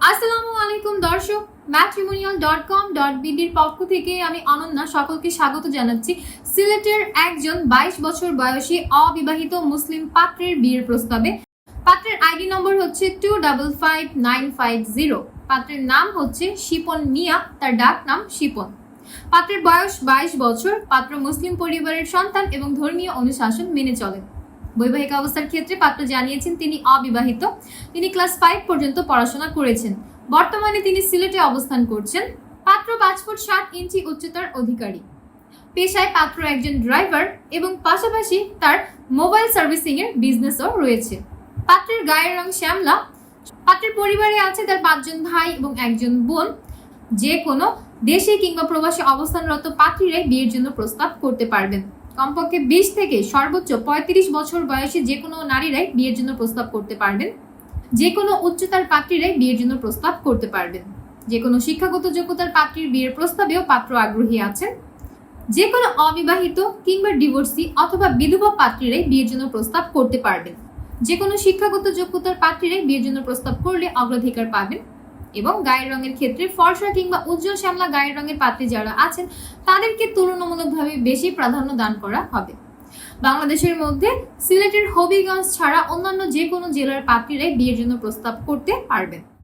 আসসালামু আলাইকুম দর্শক, matrimonial.com.bd এর পক্ষ থেকে আমি অনন্যা সকলকে স্বাগত জানাচ্ছি। সিলেটের একজন 22 বছর বয়সী অবিবাহিত মুসলিম পাত্রের বিয়ের প্রস্তাবে। পাত্রের আইডি নম্বর হচ্ছে 255950। পাত্রের নাম হচ্ছে শিপন মিয়া, তার ডাক নাম শিপন। পাত্রের বয়স 22 বছর। পাত্র মুসলিম পরিবারের সন্তান এবং ধর্মীয় অনুশাসন মেনে চলেন। বৈবাহিক অবস্থার ক্ষেত্রে পাত্র জানিয়েছেন তিনি অবিবাহিত। তিনি ক্লাস 5 পর্যন্ত পড়াশোনা করেছেন। বর্তমানে তিনি সিলেটে অবস্থান করছেন। পাত্র 5 ফুট 7 ইঞ্চি উচ্চতার অধিকারী। পেশায় পাত্র একজন ড্রাইভার এবং পাশাপাশি তার মোবাইল সার্ভিসিং এর বিজনেসও রয়েছে। পাত্রের গায়ের রং শ্যামলা। পাত্রের পরিবারে আছে তার 5 জন ভাই এবং একজন বোন। যে কোনো দেশে কিংবা প্রবাসে অবস্থানরত পাত্রীরাই বিয়ের জন্য প্রস্তাব করতে পারবেন। কমপক্ষে 20 থেকে সর্বোচ্চ 35 বছর বয়সী যে কোনো নারীরাই বিয়ের জন্য প্রস্তাব করতে পারবেন। যে কোনো উচ্চতার পাত্রীরাই বিয়ের জন্য প্রস্তাব করতে পারবেন। যে কোনো শিক্ষাগত যোগ্যতার পাত্রীর বিয়ের প্রস্তাবেও পাত্র আগ্রহী আছেন। যে কোনো অবিবাহিত কিংবা ডিভোর্সি অথবা বিধবা পাত্রীরাই বিয়ের জন্য প্রস্তাব করতে পারবেন। যে কোনো শিক্ষাগত যোগ্যতার পাত্রীরাই বিয়ের জন্য প্রস্তাব করলে অগ্রাধিকার পাবেন। এবং গায়ের রঙের ক্ষেত্রে ফর্সা কিংবা উজ্জ্বল শ্যামলা গায়ের রঙের পাত্রী যারা আছেন তাদেরকে তুলনামূলকভাবে বেশি প্রাধান্য দান করা হবে। বাংলাদেশের মধ্যে সিলেটের হবিগঞ্জ ছাড়া অন্যান্য যে কোনো জেলার পাত্রীরাই বিয়ের জন্য প্রস্তাব করতে পারবেন।